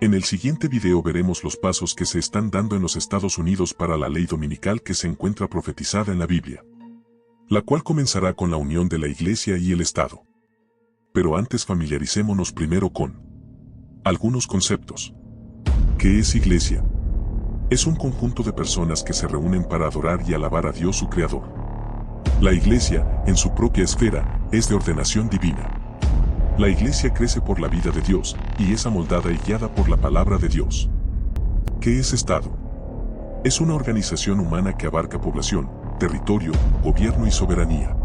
En el siguiente video veremos los pasos que se están dando en los Estados Unidos para la ley dominical que se encuentra profetizada en la Biblia, la cual comenzará con la unión de la Iglesia y el Estado. Pero antes familiaricémonos primero con algunos conceptos. ¿Qué es Iglesia? Es un conjunto de personas que se reúnen para adorar y alabar a Dios su Creador. La Iglesia, en su propia esfera, es de ordenación divina. La Iglesia crece por la vida de Dios, y es amoldada y guiada por la palabra de Dios. ¿Qué es Estado? Es una organización humana que abarca población, territorio, gobierno y soberanía.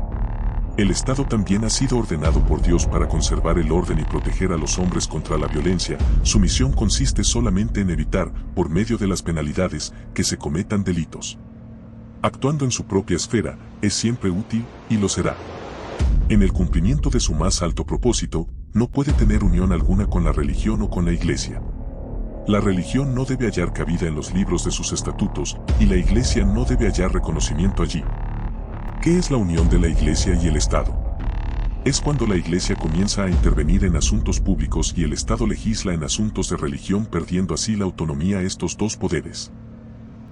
El Estado también ha sido ordenado por Dios para conservar el orden y proteger a los hombres contra la violencia. Su misión consiste solamente en evitar, por medio de las penalidades, que se cometan delitos. Actuando en su propia esfera, es siempre útil, y lo será. En el cumplimiento de su más alto propósito, no puede tener unión alguna con la religión o con la Iglesia. La religión no debe hallar cabida en los libros de sus estatutos, y la Iglesia no debe hallar reconocimiento allí. ¿Qué es la unión de la Iglesia y el Estado? Es cuando la Iglesia comienza a intervenir en asuntos públicos y el Estado legisla en asuntos de religión, perdiendo así la autonomía a estos dos poderes.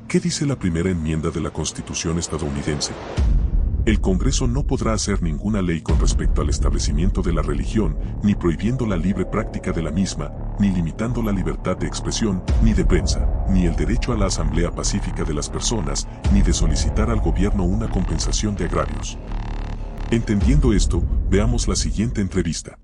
¿Qué dice la primera enmienda de la Constitución estadounidense? El Congreso no podrá hacer ninguna ley con respecto al establecimiento de la religión, ni prohibiendo la libre práctica de la misma, ni limitando la libertad de expresión, ni de prensa, ni el derecho a la asamblea pacífica de las personas, ni de solicitar al gobierno una compensación de agravios. Entendiendo esto, veamos la siguiente entrevista.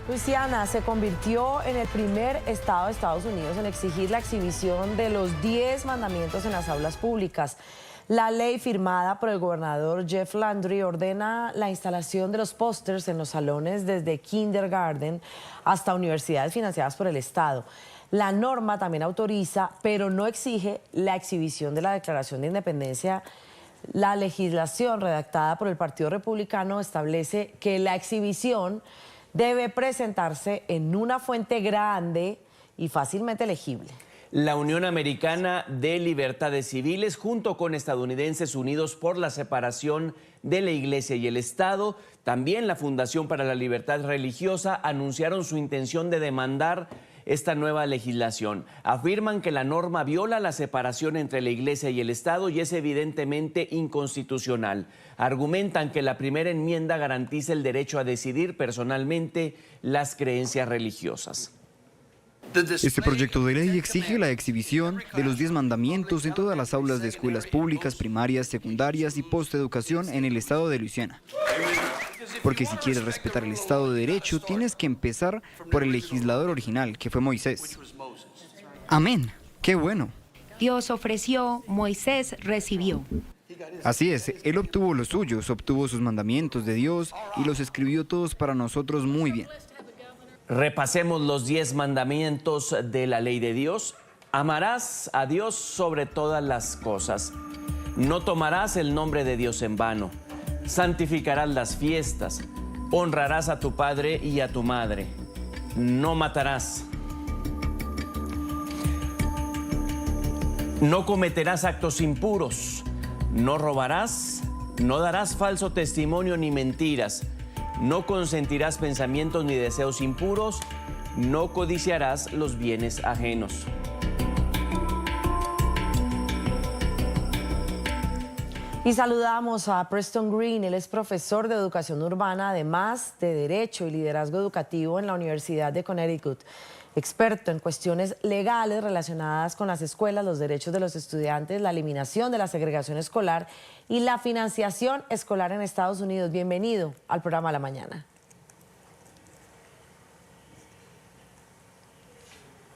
Luisiana se convirtió en el primer estado de Estados Unidos en exigir la exhibición de los 10 mandamientos en las aulas públicas. La ley firmada por el gobernador Jeff Landry ordena la instalación de los pósters en los salones desde kindergarten hasta universidades financiadas por el Estado. La norma también autoriza, pero no exige, la exhibición de la Declaración de Independencia. La legislación redactada por el Partido Republicano establece que la exhibición debe presentarse en una fuente grande y fácilmente legible. La Unión Americana de Libertades Civiles, junto con Estadounidenses Unidos por la Separación de la Iglesia y el Estado, también la Fundación para la Libertad Religiosa, anunciaron su intención de demandar esta nueva legislación. Afirman que la norma viola la separación entre la Iglesia y el Estado y es evidentemente inconstitucional. Argumentan que la primera enmienda garantiza el derecho a decidir personalmente las creencias religiosas. Este proyecto de ley exige la exhibición de los 10 mandamientos en todas las aulas de escuelas públicas, primarias, secundarias y posteducación en el estado de Luisiana. Porque si quieres respetar el Estado de Derecho, tienes que empezar por el legislador original, que fue Moisés. Amén. ¡Qué bueno! Dios ofreció, Moisés recibió. Así es, él obtuvo los suyos, obtuvo sus mandamientos de Dios y los escribió todos para nosotros muy bien. Repasemos los 10 mandamientos de la ley de Dios. Amarás a Dios sobre todas las cosas. No tomarás el nombre de Dios en vano. Santificarás las fiestas. Honrarás a tu padre y a tu madre. No matarás. No cometerás actos impuros. No robarás. No darás falso testimonio ni mentiras. No consentirás pensamientos ni deseos impuros. No codiciarás los bienes ajenos. Y saludamos a Preston Green, él es profesor de educación urbana, además de Derecho y Liderazgo Educativo en la Universidad de Connecticut. Experto en cuestiones legales relacionadas con las escuelas, los derechos de los estudiantes, la eliminación de la segregación escolar y la financiación escolar en Estados Unidos. Bienvenido al programa La Mañana.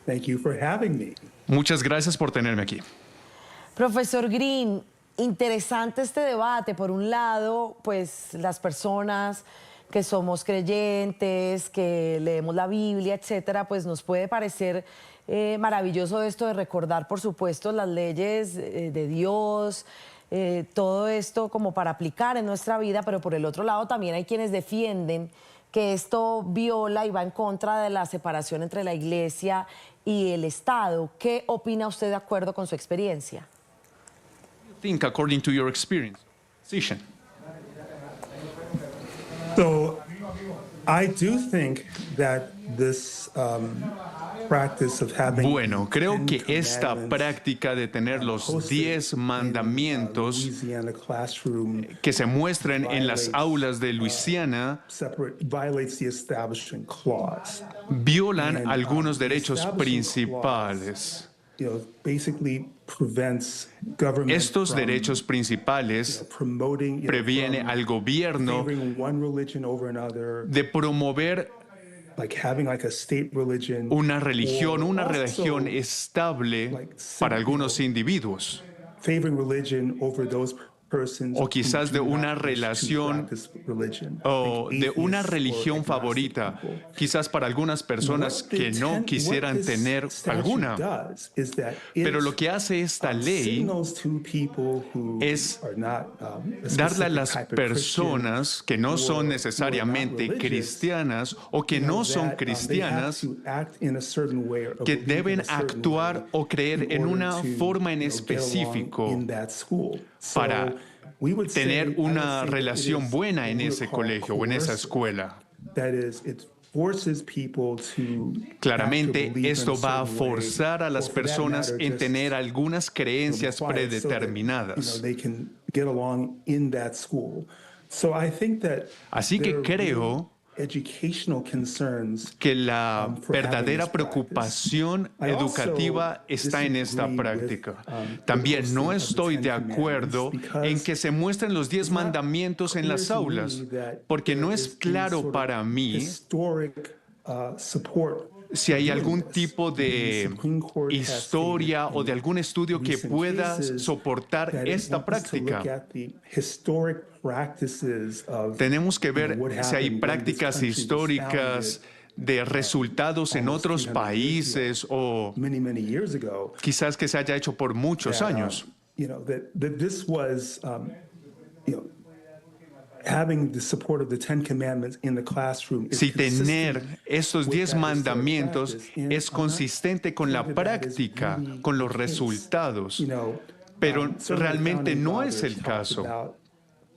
Thank you for having me. Muchas gracias por tenerme aquí. Profesor Green, interesante este debate. Por un lado, pues las personas que somos creyentes, que leemos la Biblia, etcétera, pues nos puede parecer maravilloso esto de recordar, por supuesto, las leyes de Dios, todo esto como para aplicar en nuestra vida, pero por el otro lado también hay quienes defienden que esto viola y va en contra de la separación entre la Iglesia y el Estado. ¿Qué opina usted de acuerdo con su experiencia? Think according to your experience. Decision. So I do think that this practice of having Bueno, creo 10 que esta commandments práctica de tener los hosted 10 in, mandamientos Louisiana classroom que se muestran en las aulas de Luisiana violates the Establishment Clause. violan And, algunos the derechos Establishment principales. Basically prevents government Estos from, derechos principales promoting, previene from al gobierno favoring one religion over another, de promover like having like a state religion, una religión, or una also religión estable like para algunos individuos. favoring religion over those persons O quizás who de do una not wish to relación practice religion, o like de una atheists or religión agnostic favorita, people. quizás para algunas personas What the que no 10 quisieran what this tener statute alguna. does is that it, Pero lo que hace esta ley signals to people who es are not, a darle a specific las type of personas que no son Christian who are necesariamente not religious, cristianas o que no son that, they have cristianas to act in a certain way or que believe in deben a certain actuar way o creer in en order una to, forma en get along específico in that school. So para we would say- tener I would una say that it relación is buena en what we ese would call colegio o en esa coercive. escuela. That is, it forces people to Claramente, have to believe in esto va a certain way, forzar a las or for that personas matter, en just tener algunas creencias comply so that, predeterminadas. they can get along in that school. So I think that Así que there are creo real educational concerns que la for having verdadera this preocupación practice. I also educativa está en esta disagree práctica. with, También the no posting of the estoy de 10 acuerdo Commandments en que se muestren los 10 it's not mandamientos en las clear to me aulas, that porque no there es is any claro sort of para mí historic, support si hay algún this. tipo The de Supreme Court has historia stated o de in algún estudio que recent pueda cases soportar that it esta wants to look práctica. at the historic practices of, Tenemos que ver what si hay happened when this prácticas country was históricas de resultados en almost otros 300 years países o many years ago. quizás que se haya hecho por muchos that, años. That this was, having the support of the 10 Commandments in the classroom is Si consistent tener estos with 10 that historic mandamientos practice. And es I'm not consistente con la sure that that is práctica, really con los the case. resultados, Certainly pero the realmente founding no es fathers el talked caso. about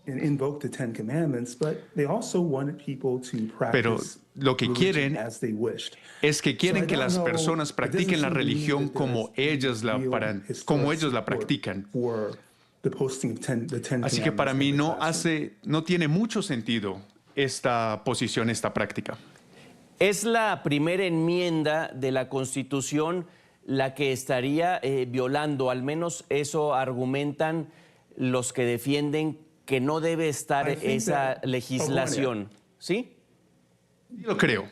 and invoked the 10 Commandments, but they also wanted people to Pero practice lo que religion quieren as they wished. Es que quieren So I que don't las know, personas it doesn't practiquen la seem to me religión that como there's ellos la, real como historic ellos la support practican. for the posting of the 10 Así que para Commandments mí in the classroom. no tiene mucho sentido esta posición, esta práctica. Es la primera enmienda de la Constitución la que estaría violando, al menos eso argumentan los que defienden que no debe estar I think esa that- legislación. ¿Sí? Sí lo creo.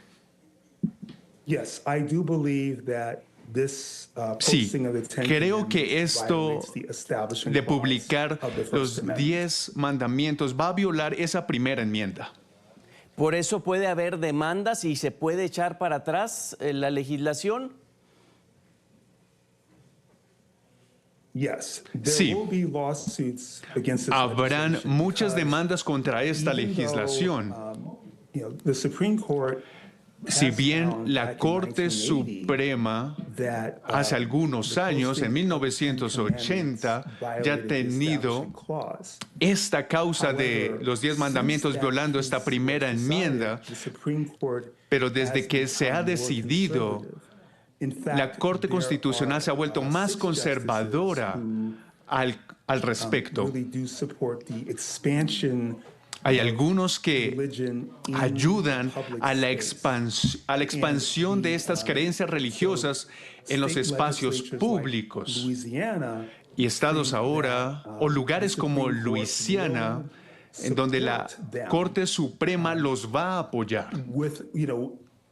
Yes, I do believe that this Sí, posting of the 10 creo que Commandments esto violates the establishment de clause publicar of the First los Amendment. 10 mandamientos va a violar esa primera enmienda. Por eso puede haber demandas y se puede echar para atrás la legislación. Yes, there Sí. will be lawsuits against this Habrán legislation muchas because demandas contra esta even though, legislación. The Supreme Court Si has bien found la back in Corte 1980 Suprema that, hace algunos the años, en posting of the 10 1980, Commandments ya ha violated the tenido Establishment Clause. esta causa de However, los 10 mandamientos since violando that esta case primera was decided, enmienda, the Supreme Court pero desde has que se ha become more decidido, conservative. In fact, la Corte there Constitucional are, se ha vuelto más 6 conservadora justices al who, respecto. really do support the expansion Hay algunos que religion in ayudan public a la, space. expansión de estas creencias religiosas en los State espacios legislatures públicos. like Louisiana Y estados ahora, o lugares the como Supreme Court Luisiana, will en donde la support them Corte Suprema los va a apoyar. with,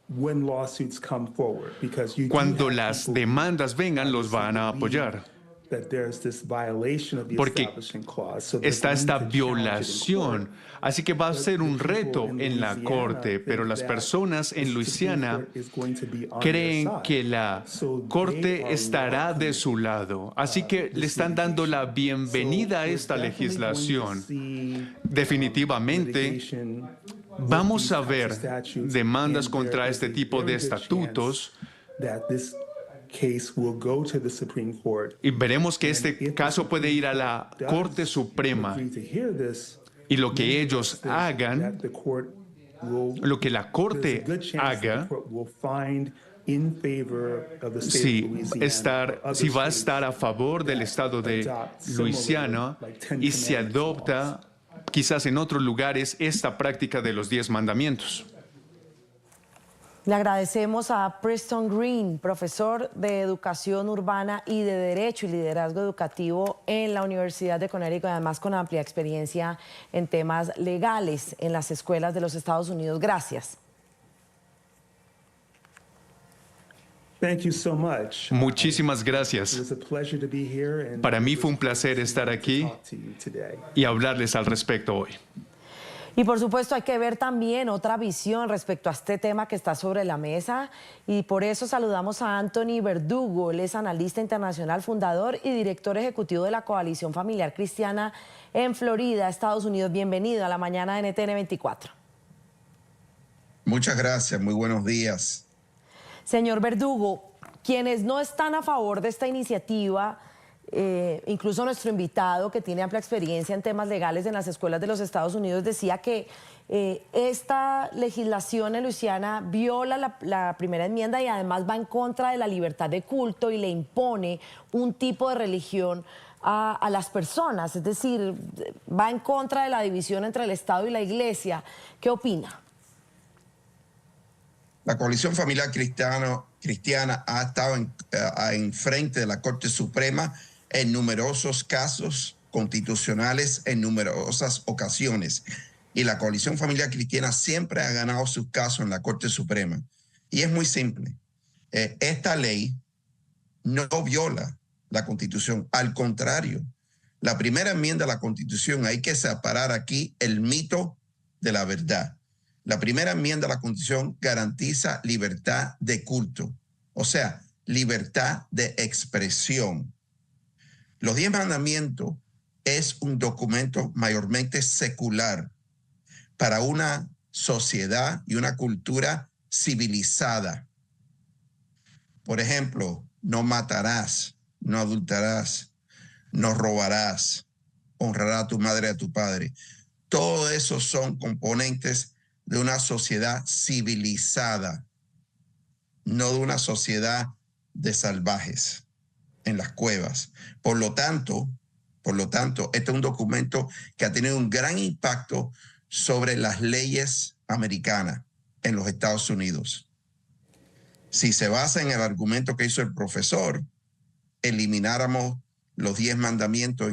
when lawsuits come forward, because you do Cuando have las people demandas vengan, los van a believe apoyar. that there's this violation of the Porque Establishment Clause, so they're está going esta to challenge it in violación. court. Así que va a ser un The people reto in en la Louisiana Corte, think pero las that personas the en Supreme Luisiana Court is going to be on their creen side. que la So they Corte are estará de welcoming, su lado. Así que le this están dando la litigation. bienvenida a So we're esta definitely going to legislación. see, Definitivamente litigation with vamos these a types ver of statutes, demandas and contra there este is a tipo de very good estatutos chance that this case will go to the Supreme Court. y veremos que And este if the caso puede ir a la does Corte Suprema agree to hear this, y lo que many ellos think hagan that the court lo que la Corte haga, si va a estar a favor del Estado de Luisiana y se adopta quizás en otros lugares esta práctica de los 10 mandamientos. Le agradecemos a Preston Green, profesor de Educación Urbana y de Derecho y Liderazgo Educativo en la Universidad de Connecticut, además con amplia experiencia en temas legales en las escuelas de los Estados Unidos. Gracias. Thank you so much. Muchísimas gracias. Para mí fue un placer estar aquí y hablarles al respecto hoy. Y por supuesto hay que ver también otra visión respecto a este tema que está sobre la mesa y por eso saludamos a Anthony Verdugo. Él es analista internacional, fundador y director ejecutivo de la Coalición Familiar Cristiana en Florida, Estados Unidos. Bienvenido a la mañana de NTN 24. Muchas gracias, muy buenos días. Señor Verdugo, quienes no están a favor de esta iniciativa, incluso nuestro invitado que tiene amplia experiencia en temas legales en las escuelas de los Estados Unidos decía que esta legislación en Luisiana viola la primera enmienda y además va en contra de la libertad de culto y le impone un tipo de religión a las personas, es decir, va en contra de la división entre el Estado y la Iglesia. ¿Qué opina? La Coalición Familiar Cristiana ha estado en frente de la Corte Suprema en numerosos casos constitucionales, en numerosas ocasiones. Y la Coalición Familiar Cristiana siempre ha ganado sus casos en la Corte Suprema. Y es muy simple. Esta ley no viola la Constitución. Al contrario, la primera enmienda a la Constitución, hay que separar aquí el mito de la verdad. La primera enmienda a la Constitución garantiza libertad de culto, o sea, libertad de expresión. Los 10 mandamientos es un documento mayormente secular para una sociedad y una cultura civilizada. Por ejemplo, no matarás, no adulterarás, no robarás, honrarás a tu madre y a tu padre. Todo eso son componentes de una sociedad civilizada, no de una sociedad de salvajes en las cuevas. Por lo tanto, este es un documento que ha tenido un gran impacto sobre las leyes americanas en los Estados Unidos. Si se basa en el argumento que hizo el profesor, elimináramos los 10 mandamientos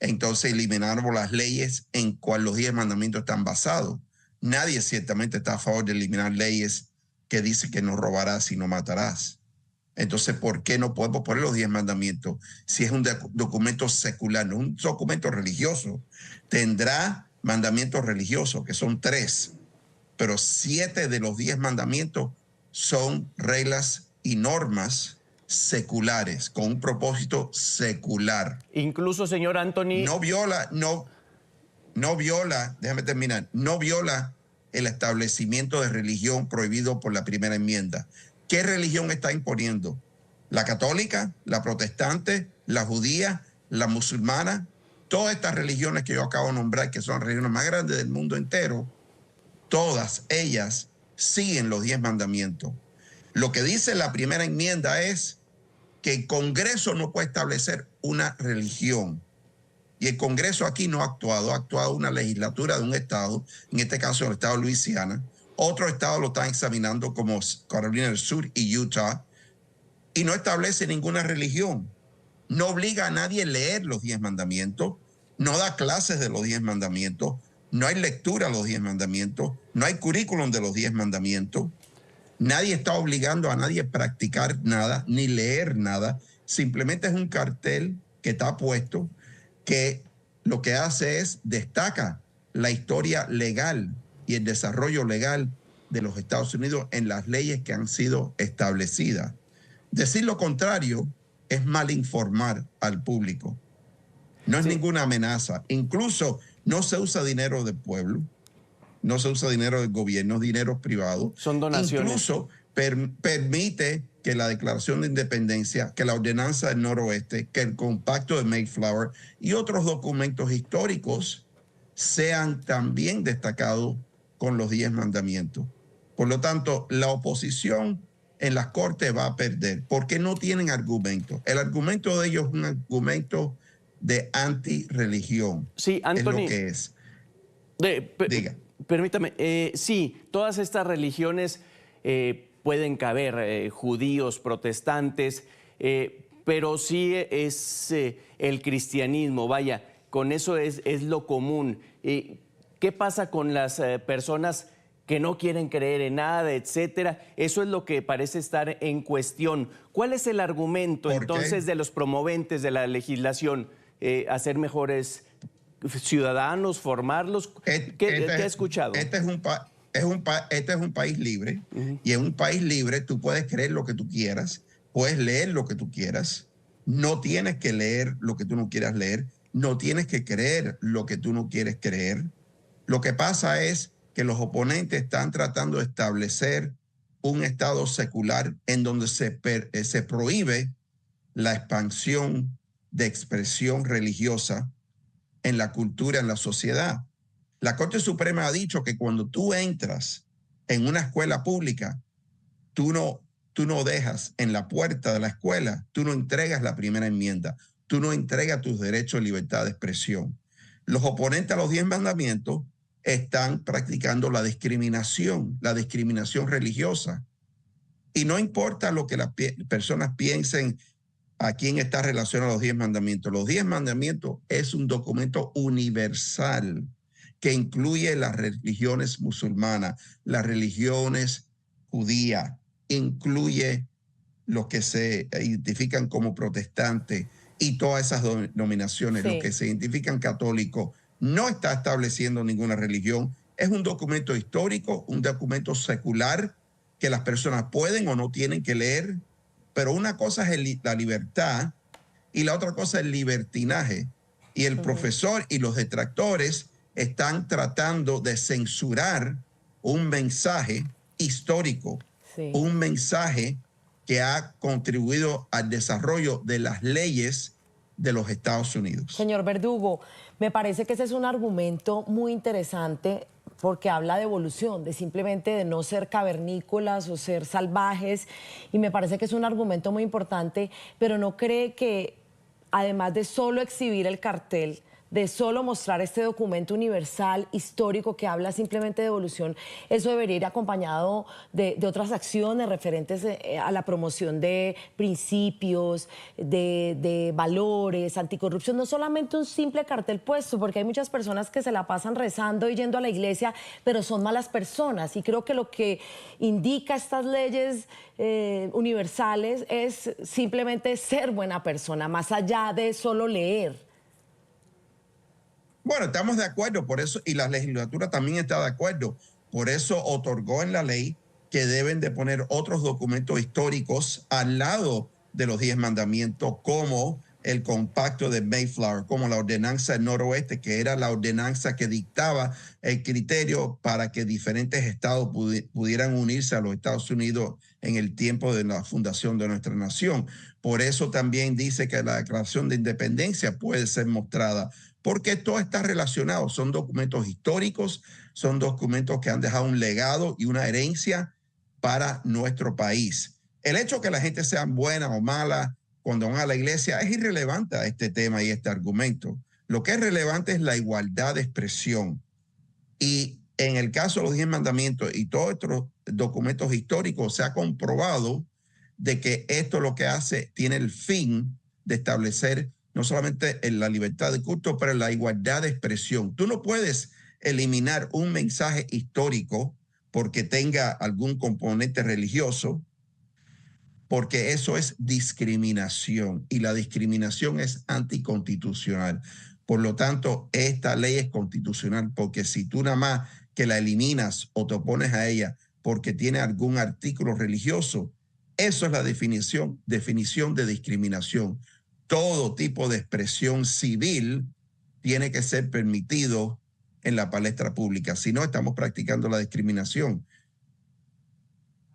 entonces elimináramos las leyes en cuales los 10 mandamientos están basados. Nadie ciertamente está a favor de eliminar leyes que dicen que no robarás y no matarás. Entonces, ¿por qué no podemos poner los 10 mandamientos? Si es un documento secular, no un documento religioso, tendrá mandamientos religiosos, que son 3, pero 7 de los 10 mandamientos son reglas y normas seculares, con un propósito secular. Incluso, señor Anthony... No viola, déjame terminar, no viola el establecimiento de religión prohibido por la primera enmienda. ¿Qué religión está imponiendo? ¿La católica, la protestante, la judía, la musulmana? Todas estas religiones que yo acabo de nombrar, que son las religiones más grandes del mundo entero, todas ellas siguen los 10 mandamientos. Lo que dice la primera enmienda es que el Congreso no puede establecer una religión. Y el Congreso aquí no ha actuado una legislatura de un estado, en este caso el estado de Luisiana. Otros estados lo están examinando como Carolina del Sur y Utah. Y no establece ninguna religión. No obliga a nadie a leer los 10 mandamientos. No da clases de los 10 mandamientos. No hay lectura de los 10 mandamientos. No hay currículum de los 10 mandamientos. Nadie está obligando a nadie a practicar nada, ni leer nada. Simplemente es un cartel que está puesto que lo que hace es destaca la historia legal y el desarrollo legal de los Estados Unidos en las leyes que han sido establecidas. Decir lo contrario es mal informar al público. No es ninguna amenaza. Incluso no se usa dinero del pueblo. No se usa dinero del gobierno, dinero privado. Son donaciones. Incluso permite que la Declaración de Independencia, que la Ordenanza del Noroeste, que el Compacto de Mayflower y otros documentos históricos sean también destacados con los 10 mandamientos. Por lo tanto, la oposición en las cortes va a perder porque no tienen argumento. El argumento de ellos es un argumento de antirreligión. Sí, Anthony, es lo que es. Diga. Permítame, sí, todas estas religiones pueden caber, judíos, protestantes, pero sí es el cristianismo, vaya, con eso es lo común. ¿Qué pasa con las personas que no quieren creer en nada, etcétera? Eso es lo que parece estar en cuestión. ¿Cuál es el argumento entonces de los promoventes de la legislación? ¿Hacer mejores ciudadanos, formarlos? ¿Qué ha escuchado? Este es un país libre, y en un país libre tú puedes creer lo que tú quieras, puedes leer lo que tú quieras, no tienes que leer lo que tú no quieras leer, no tienes que creer lo que tú no quieres creer. Lo que pasa es que los oponentes están tratando de establecer un estado secular en donde se prohíbe la expansión de expresión religiosa en la cultura, en la sociedad. La Corte Suprema ha dicho que cuando tú entras en una escuela pública, tú no dejas en la puerta de la escuela, tú no entregas la primera enmienda, tú no entregas tus derechos de libertad de expresión. Los oponentes a los 10 mandamientos están practicando la discriminación religiosa. Y no importa lo que las personas piensen a quién está relacionado a los 10 mandamientos. Los 10 mandamientos es un documento universal que incluye las religiones musulmanas, las religiones judías, incluye los que se identifican como protestantes y todas esas denominaciones, los que se identifican católicos. No está estableciendo ninguna religión. Es un documento histórico, un documento secular que las personas pueden o no tienen que leer. Pero una cosa es la libertad y la otra cosa es el libertinaje. Y el profesor y los detractores están tratando de censurar un mensaje histórico, un mensaje que ha contribuido al desarrollo de las leyes de los Estados Unidos. Señor Verdugo, me parece que ese es un argumento muy interesante porque habla de evolución, de simplemente de no ser cavernícolas o ser salvajes, y me parece que es un argumento muy importante, pero ¿no cree que además de solo exhibir el cartel, de solo mostrar este documento universal, histórico, que habla simplemente de evolución, eso debería ir acompañado de otras acciones referentes a la promoción de principios, de valores, anticorrupción? No solamente un simple cartel puesto, porque hay muchas personas que se la pasan rezando y yendo a la iglesia, pero son malas personas, y creo que lo que indica estas leyes universales es simplemente ser buena persona, más allá de solo leer. Bueno, estamos de acuerdo, por eso, y la legislatura también está de acuerdo. Por eso otorgó en la ley que deben de poner otros documentos históricos al lado de los 10 mandamientos, como el compacto de Mayflower, como la ordenanza del noroeste, que era la ordenanza que dictaba el criterio para que diferentes estados pudieran unirse a los Estados Unidos en el tiempo de la fundación de nuestra nación. Por eso también dice que la Declaración de Independencia puede ser mostrada, porque todo está relacionado. Son documentos históricos, son documentos que han dejado un legado y una herencia para nuestro país. El hecho que la gente sea buena o mala cuando van a la iglesia es irrelevante a este tema y este argumento. Lo que es relevante es la igualdad de expresión. Y en el caso de los 10 mandamientos y todos estos documentos históricos, se ha comprobado de que esto lo que hace, tiene el fin de establecer no solamente la libertad de culto, pero la igualdad de expresión. Tú no puedes eliminar un mensaje histórico porque tenga algún componente religioso, porque eso es discriminación, y la discriminación es anticonstitucional. Por lo tanto, esta ley es constitucional, porque si tú nada más que la eliminas o te opones a ella porque tiene algún artículo religioso, eso es la definición de discriminación. Todo tipo de expresión civil tiene que ser permitido en la palestra pública. Si no, estamos practicando la discriminación.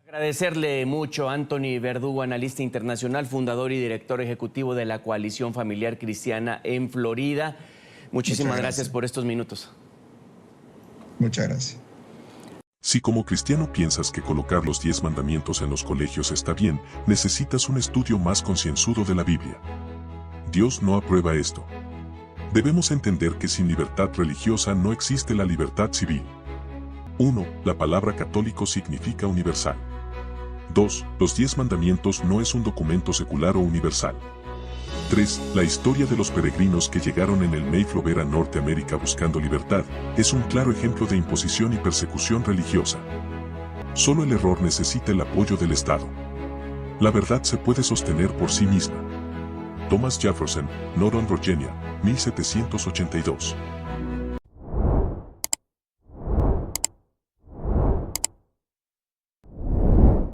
Agradecerle mucho a Anthony Verdugo, analista internacional, fundador y director ejecutivo de la Coalición Familiar Cristiana en Florida. Muchísimas gracias por estos minutos. Muchas gracias. Si como cristiano piensas que colocar los 10 mandamientos en los colegios está bien, necesitas un estudio más concienzudo de la Biblia. Dios no aprueba esto. Debemos entender que sin libertad religiosa no existe la libertad civil. 1. La palabra católico significa universal. 2. Los 10 mandamientos no es un documento secular o universal. 3. La historia de los peregrinos que llegaron en el Mayflower a Norteamérica buscando libertad es un claro ejemplo de imposición y persecución religiosa. Solo el error necesita el apoyo del Estado. La verdad se puede sostener por sí misma. Thomas Jefferson, Northern Virginia, 1782.